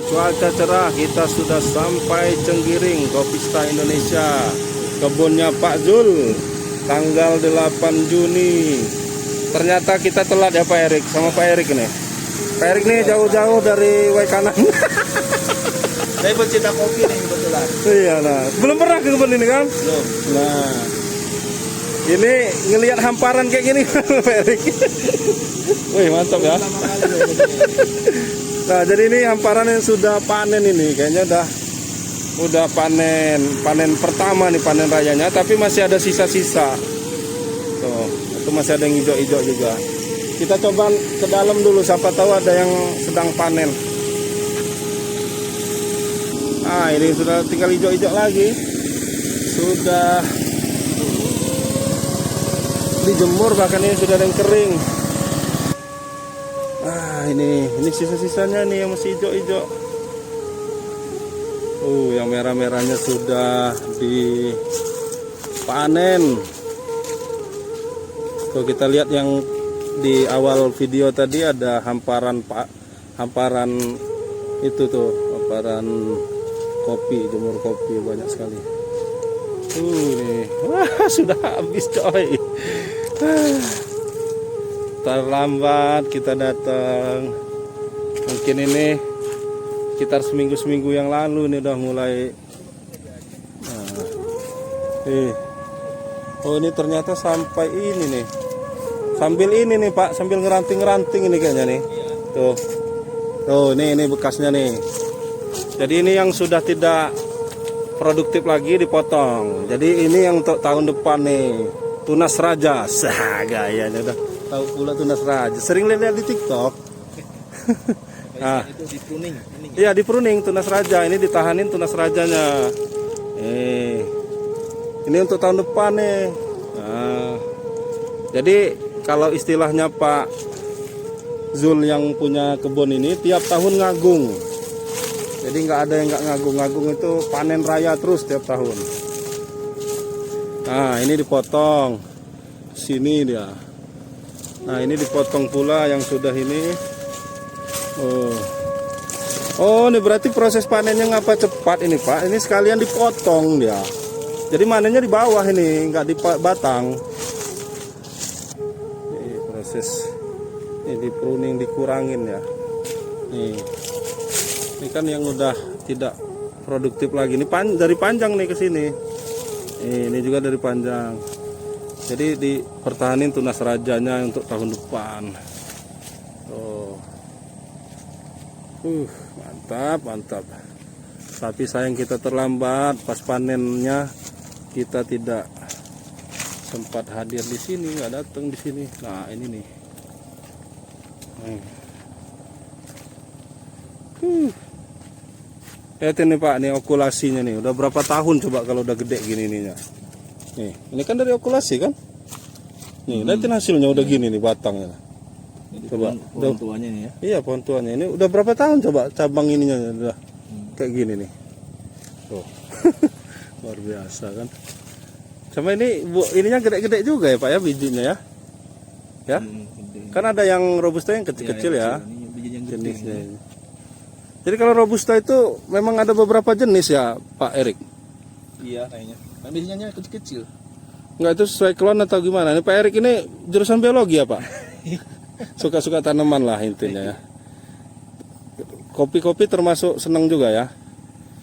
Cuaca cerah, kita sudah sampai Cenggiring, Kopista Indonesia. Kebunnya Pak Zul, tanggal 8 Juni. Ternyata kita telat ya Pak Erik, sama Pak Erik nih. Pak Erik nih jauh-jauh dari Waikanan. Saya pecinta kopi nih kebetulan. Iya nah, belum pernah ke kebun ini kan? Belum. Nah, ini ngelihat hamparan kayak gini Pak Erik. Wih mantap ya. Nah jadi ini hamparan yang sudah panen ini, kayaknya udah panen pertama nih, panen rayanya, tapi masih ada sisa-sisa. Tuh, itu masih ada yang hijau-hijau juga. Kita coba ke dalam dulu, siapa tahu ada yang sedang panen. Ah ini sudah tinggal hijau-hijau lagi, sudah dijemur, bahkan ini sudah ada yang kering. Ah ini sisa-sisanya nih yang masih hijau-hijau. Yang merah-merahnya sudah dipanen. Kalau kita lihat yang di awal video tadi ada hamparan itu tuh, hamparan kopi, jemur kopi banyak sekali. Nih, wah sudah habis coy. Terlambat kita datang. Mungkin ini sekitar seminggu yang lalu ini udah mulai. Oh ini ternyata sampai ini nih. Sambil ini nih Pak, sambil ngeranting-ngeranting ini kayaknya nih. Tuh. Tuh ini bekasnya nih. Jadi ini yang sudah tidak produktif lagi dipotong. Jadi ini yang untuk tahun depan nih. Tunas raja. Sah gayanya udah tahu pula tunas raja. Sering lihat di TikTok. Nah, itu di pruning. Iya di pruning tunas raja, ini ditahanin tunas rajanya. Ini untuk tahun depan nih. Nah, jadi kalau istilahnya Pak Zul yang punya kebun ini tiap tahun ngagung. Jadi nggak ada yang nggak ngagung itu panen raya terus tiap tahun. Nah ini dipotong, sini dia. Nah ini dipotong pula yang sudah ini. Oh ini berarti proses panennya ngapa cepat ini Pak? Ini sekalian dipotong dia. Jadi manennya di bawah ini, nggak di batang. Ini proses ini pruning dikurangin ya. Ini kan yang udah tidak produktif lagi. Ini dari panjang nih ke sini. Ini juga dari panjang. Jadi dipertahanin tunas rajanya untuk tahun depan. Mantap. Tapi sayang kita terlambat, pas panennya kita tidak sempat hadir di sini, nggak datang di sini. Nah ini nih. Lihat ini Pak, nih okulasinya nih. Udah berapa tahun coba kalau udah gede gini ininya. Nih, ini kan dari okulasi kan? Nih, lihatin hasilnya udah gini nih batangnya. Coba pohon tuanya nih ya. Iya pohon tuanya ini udah berapa tahun coba cabang ininya udah kayak gini nih. Tuh. Luar biasa kan. Sama ininya gede-gede juga ya Pak ya bijinya ya. Ya. Kan ada yang robusta yang kecil-kecil ya. Jenisnya. Jadi kalau robusta itu memang ada beberapa jenis ya Pak Erik. Iya kayaknya. Kan bijinya kecil-kecil. Enggak itu sesuai klon atau gimana? Ini Pak Erik ini jurusan biologi ya Pak? Suka-suka tanaman lah intinya ya. Kopi-kopi termasuk senang juga ya?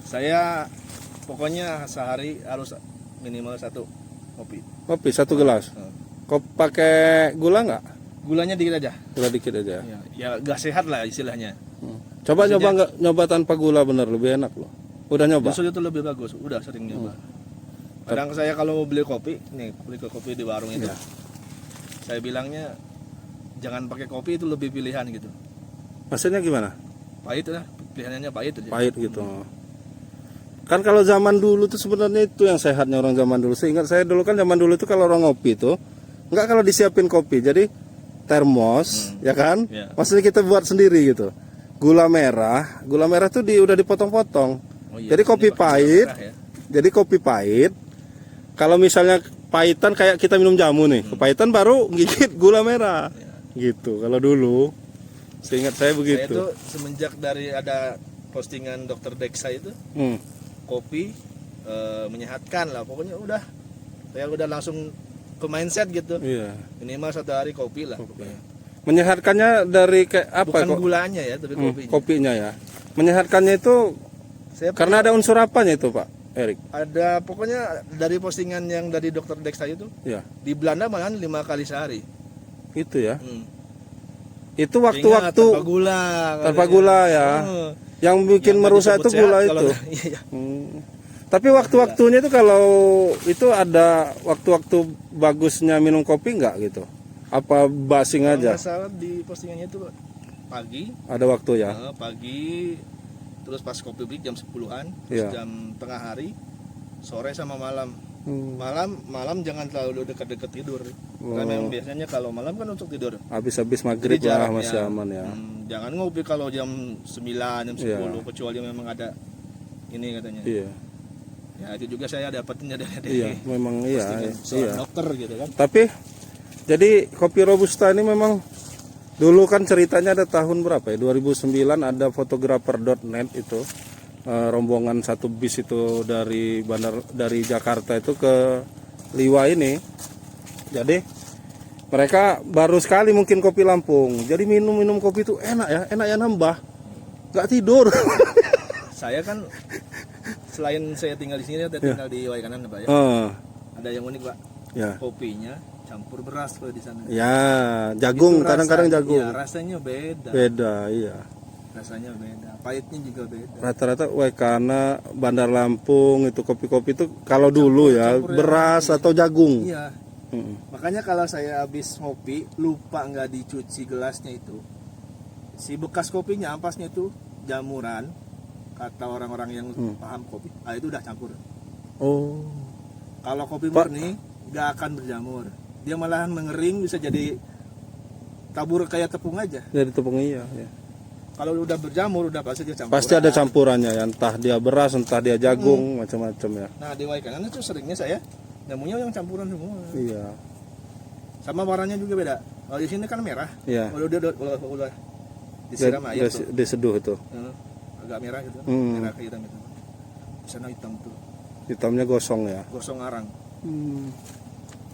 Saya pokoknya sehari harus minimal 1 kopi. Kopi 1 gelas. Kopi pakai gula nggak? Gulanya dikit aja. Gula dikit aja. Ya gak sehat lah istilahnya. Coba nyoba tanpa gula bener lebih enak loh. Udah nyoba? Justru itu lebih bagus. Udah sering nyoba. Kadang saya kalau mau beli kopi, nih beli kopi di warung itu. Saya bilangnya jangan pakai kopi, itu lebih pilihan gitu. Maksudnya gimana? Pahit lah, pilihannya pahit aja. Pahit gitu. Kan kalau zaman dulu tuh sebenarnya itu yang sehatnya orang zaman dulu. Seingat saya dulu kan zaman dulu itu kalau orang ngopi itu enggak kalau disiapin kopi. Jadi termos, ya kan? Maksudnya kita buat sendiri gitu. Gula merah tuh udah dipotong-potong. Jadi kopi pahit. Jadi kopi pahit. Kalau misalnya pahitan kayak kita minum jamu nih, kepahitan baru gigit gula merah. Gitu. Kalau dulu seingat saya begitu. Saya itu semenjak dari ada postingan Dokter Deksa itu Hmm. kopi menyehatkan lah, pokoknya udah saya udah langsung ke mindset gitu, Iya. minimal 1 hari kopi lah. Menyehatkannya dari kayak apa Bukan kok? gulanya ya, tapi kopinya. Kopinya ya. Menyehatkannya itu Saya karena ada unsur apanya itu Pak Erik? ada pokoknya dari postingan yang dari Dokter Deksa itu, Ya, di Belanda malahan 5 kali sehari. itu ya. Hmm. Itu Sehingga waktu-waktu tanpa gula. tanpa katanya. gula ya. Oh. Yang bikin Yang merusak disebut itu gula sehat itu. kalau- Iya. Tapi waktu-waktunya itu kalau itu ada waktu-waktu bagusnya minum kopi nggak gitu? Apa basing Kalau aja? nggak salah di postingannya itu pagi, Ada waktu ya? pagi, terus pas kopi break jam 10-an, Iya. terus jam tengah hari, sore sama malam. Hmm. Malam jangan terlalu dekat-dekat tidur. Oh. Karena memang biasanya kalau malam kan untuk tidur. Habis-habis maghrib Jadi lah jaraknya, masih aman ya. Jangan ngopi kalau jam 9, jam 10 Iya. kecuali memang ada ini katanya. Iya. Ya itu juga saya dapetin dari Iya, memang iya. postingan seorang Iya. dokter gitu kan. Tapi jadi kopi robusta ini memang dulu kan ceritanya ada tahun berapa ya? 2009 ada fotografer.net itu rombongan satu bis itu dari Jakarta itu ke Liwa ini. Jadi mereka baru sekali mungkin kopi Lampung. Jadi minum kopi itu enak ya nambah. Nggak tidur. Saya kan selain saya tinggal di sini, saya tinggal di Waikanan Pak ya. Ada yang unik Pak. Ya. Kopinya campur beras kalau di sana. Ya, jagung Itu kadang-kadang rasanya- jagung. Iya, rasanya beda. Beda, iya. Rasanya beda. Pahitnya juga beda. Rata-rata karena Bandar Lampung itu kopi-kopi itu kalau dulu ya campur yang beras atau jagung. Iya. Mm. Makanya kalau saya habis ngopi lupa nggak dicuci gelasnya itu, si bekas kopinya ampasnya itu jamuran, kata orang-orang yang paham kopi, itu udah campur. Oh, Kalau kopi Pak. murni nggak akan berjamur, dia malahan mengering, bisa jadi tabur kayak tepung aja. dari tepung iya. Ya. Kalau udah berjamur udah pasti dia campur. Pasti ada campurannya ya, entah dia beras, entah dia jagung, macam-macam ya. Nah di Waikanan itu seringnya saya jamunya yang campuran semua, Iya, sama warnanya juga beda. Kalau di sini kan merah, iya. kalau udah disiram air tuh. Diseduh itu. Agak merah gitu, merah ke hitam itu. Di sana hitam tuh, Hitamnya gosong ya. gosong arang.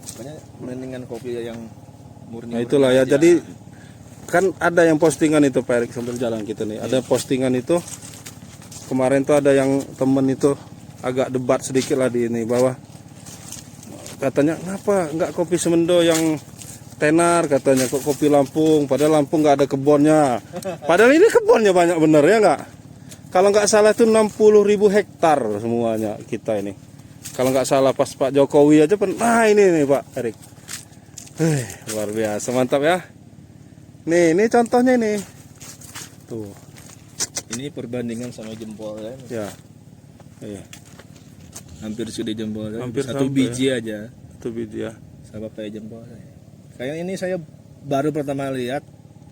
Makanya mendingan kopi yang murni. Nah itulah ya. Jadi kan ada yang postingan itu Pak Erik sambil jalan kita nih. Ada postingan itu kemarin tuh ada yang temen itu agak debat sedikit lah di ini bahwa katanya kenapa nggak kopi Semendo yang tenar, katanya kok kopi Lampung, padahal Lampung nggak ada kebunnya. Padahal ini kebunnya banyak bener ya nggak? Kalau nggak salah itu 60.000 hektar semuanya kita ini. Kalau nggak salah pas Pak Jokowi aja pernah ini nih Pak Erik. Luar biasa, mantap ya. Ini contohnya ini. Tuh. Ini perbandingan sama jempol ya. Ya. Iya. Hampir sudah jempol saya. Hampir Satu sampai. biji aja Itu dia. sama kayak jempol saya. Kayak ini saya baru pertama lihat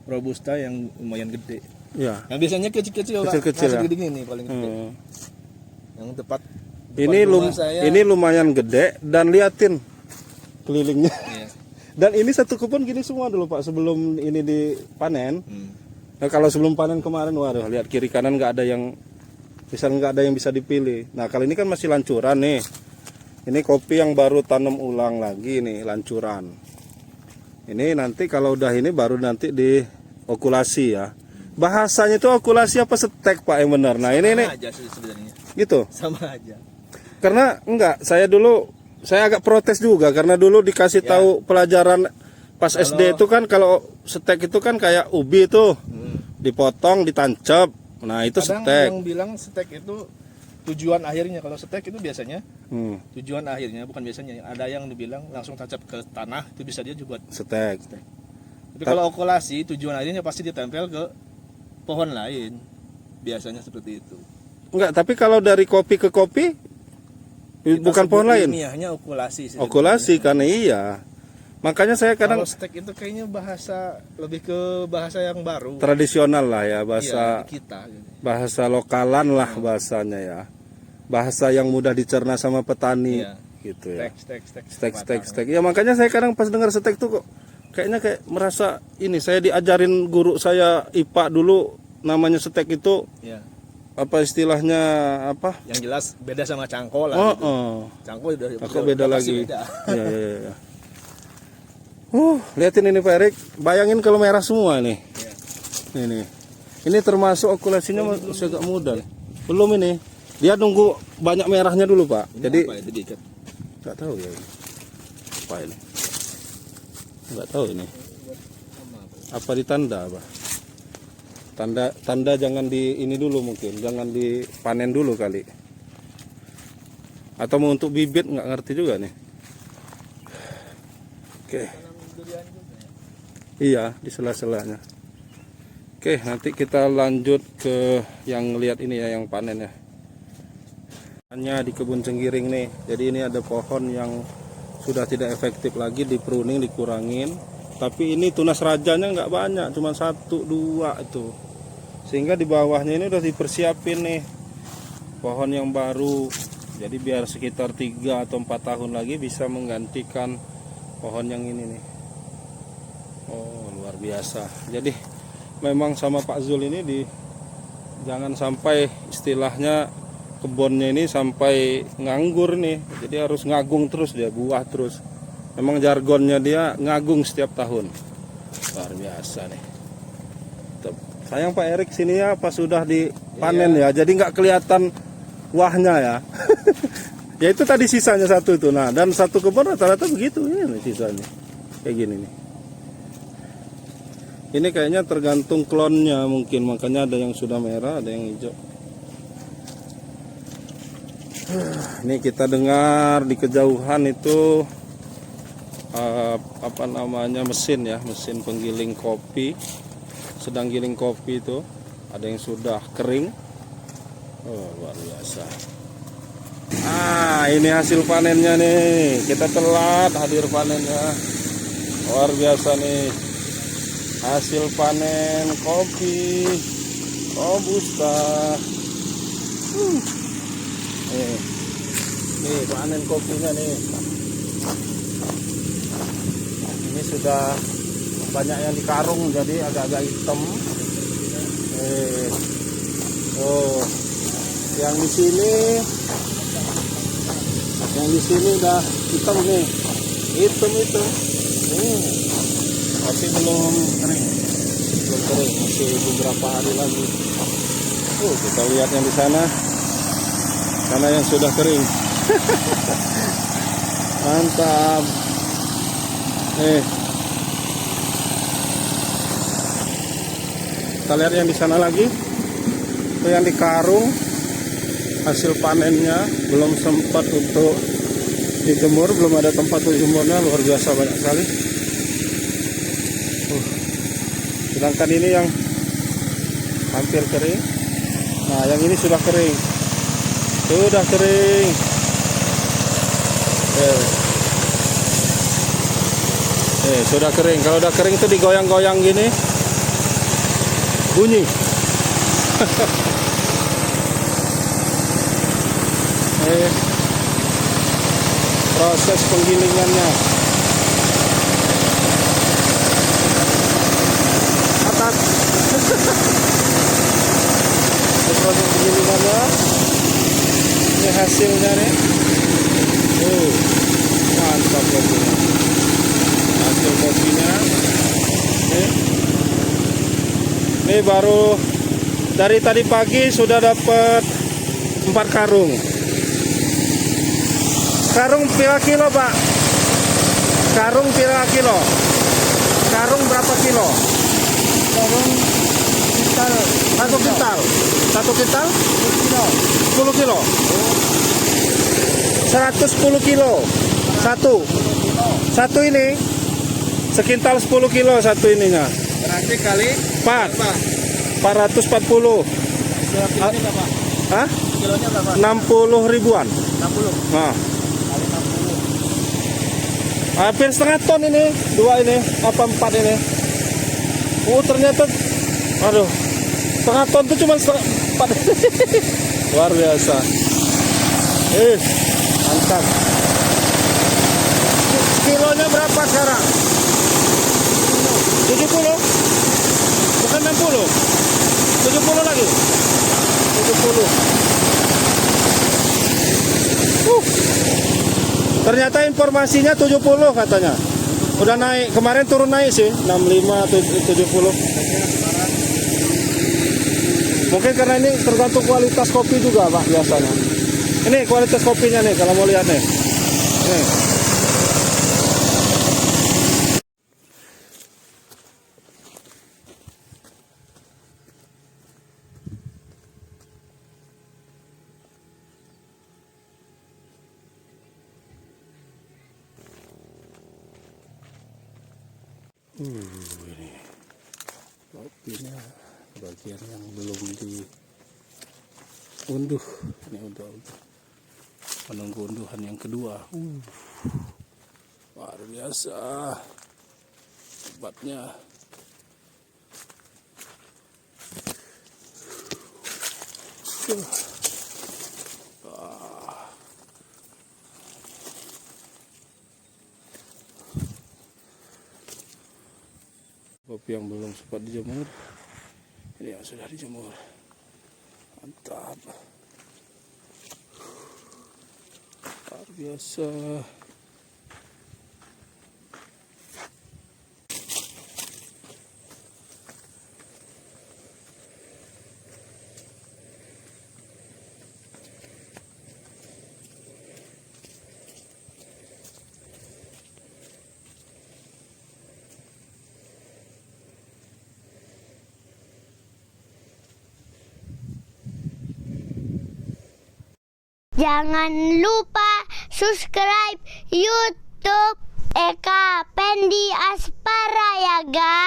robusta yang lumayan gede. Ya. Yang biasanya kecil-kecil Pak. Kecil-kecil Nah, ya? segede gini paling gede. Yang tepat Ini depan rumah saya. ini lumayan gede dan liatin kelilingnya. Iya. Dan ini satu kebun gini semua dulu Pak sebelum ini dipanen. Nah, kalau sebelum panen kemarin waduh lihat kiri kanan nggak ada yang nggak ada yang bisa dipilih. Nah kali ini kan masih lancuran nih. Ini kopi yang baru tanam ulang lagi nih lancuran. Ini nanti kalau udah ini baru nanti diokulasi ya. Bahasanya itu okulasi apa setek Pak yang benar. Nah ini Sama aja sih sebenarnya. gitu. Sama aja. Karena enggak, saya agak protes juga karena dulu dikasih tahu pelajaran pas SD itu kan kalau setek itu kan kayak ubi tuh. Dipotong, ditancap. Nah, itu Kadang setek. yang bilang setek itu tujuan akhirnya. Kalau setek itu biasanya tujuan akhirnya, bukan biasanya. Ada yang dibilang langsung tancap ke tanah, itu bisa dia juga buat Setek. setek. Tapi kalau okulasi tujuan akhirnya pasti ditempel ke pohon lain. Biasanya seperti itu. Enggak, tapi kalau dari kopi ke kopi bukan pohon lain. Ilmiahnya okulasi sih. Okulasi kan iya. Makanya saya kadang Kalau stek itu kayaknya bahasa lebih ke bahasa yang baru. tradisional lah ya, Iya, bahasa di kita gitu. bahasa lokalan lah bahasanya ya. Bahasa yang mudah dicerna sama petani Iya. gitu ya. Stek. Ya makanya saya kadang pas dengar setek tuh kok kayaknya kayak merasa ini saya diajarin guru saya IPA dulu namanya setek itu Iya. apa istilahnya apa? Yang jelas beda sama cangko lah. Oh, gitu. oh. Cangko Aku beda udah lagi. pasti beda. Iya, iya, iya. Lihatin ini Pak Erik. Bayangin kalau merah semua nih. Iya. Ini termasuk okulasinya masih agak muda. Belum ini. Dia nunggu banyak merahnya dulu, Pak. Ini Jadi apa itu diikat? nggak tahu ya ini. Apa ini? Nggak tahu ini. Apa ditanda, Pak? Tanda jangan di ini dulu mungkin, jangan dipanen dulu kali. Atau mau untuk bibit nggak ngerti juga nih. Oke. Iya, di sela-selanya. Oke, nanti kita lanjut ke yang lihat ini ya, yang panen ya. Hanya di kebun cenggiring nih. Jadi ini ada pohon yang sudah tidak efektif lagi, di pruning, dikurangin. Tapi ini tunas rajanya nggak banyak, cuma 1, 2 itu. Sehingga di bawahnya ini udah dipersiapin nih pohon yang baru. Jadi biar sekitar 3 atau 4 tahun lagi bisa menggantikan pohon yang ini nih. Oh, luar biasa. Jadi memang sama Pak Zul ini jangan sampai istilahnya kebunnya ini sampai nganggur nih. Jadi harus ngagung terus dia, buah terus. Memang jargonnya dia ngagung setiap tahun. Luar biasa nih. Sayang Pak Erik sini ya pas sudah dipanen ya. Jadi nggak kelihatan wahnya ya. Ya itu tadi sisanya 1 itu. Nah, dan 1 kebun rata-rata begitu ini sisanya. Kayak gini nih. Ini kayaknya tergantung klonnya mungkin, makanya ada yang sudah merah, ada yang hijau. Ini kita dengar di kejauhan itu apa namanya, mesin ya, mesin penggiling kopi sedang giling kopi itu. Ada yang sudah kering. Oh, luar biasa. Ini hasil panennya nih. Kita telat hadir panennya. Luar biasa nih. Hasil panen kopi robusta. Nih panen kopinya nih. Ini sudah banyak yang di karung jadi agak-agak hitam. Oh, yang di sini udah hitam nih, hitam. Tapi belum kering, masih beberapa hari lagi. Kita lihat yang di sana yang sudah kering. Mantap. Kita lihat yang di sana lagi. Itu yang di karung. Hasil panennya belum sempat untuk dijemur, belum ada tempat untuk jemurnya. Luar biasa banyak sekali. Sedangkan ini yang hampir kering. Nah, yang ini sudah kering. Sudah kering. Sudah kering. Kalau udah kering itu digoyang-goyang gini, bunyi. Proses penggilingannya. Atas. Proses penggilingannya. Ini hasilnya nih. Mantap kopinya. Hasil kopinya. Ini baru dari tadi pagi sudah dapat 4 karung. Karung berapa kilo, Pak? Karung berapa kilo? Karung berapa kilo? Karung kintal. 1 kintal. 1 kintal? 10 kilo. 110 kilo. Satu ini. Sekintal 10 kilo satu ininya. Berarti kali 4. 440. kilonya berapa? Hah? Kilonya berapa? 60 ribuan. 60. Nah, Kali 60. hampir setengah ton ini. 2 ini, apa 4 ini. Ternyata aduh. Setengah ton itu cuma 4. Luar biasa. Mantap. Kilonya berapa sekarang? 70? Bukan 60? 70 lagi? 70 Ternyata informasinya 70 katanya. Udah naik, kemarin turun naik sih, 65 70. Mungkin karena ini tergantung kualitas kopi juga, Pak, biasanya. Ini kualitas kopinya nih kalau mau lihat nih. Nih. Ini kopinya bagian yang belum diunduh. Ini udah menunggu unduhan yang kedua. Luar biasa hebatnya. Kopi yang belum sempat dijemur, ini yang sudah dijemur. Mantap, luar biasa. Jangan lupa subscribe YouTube Eka Pendi Aspara ya guys.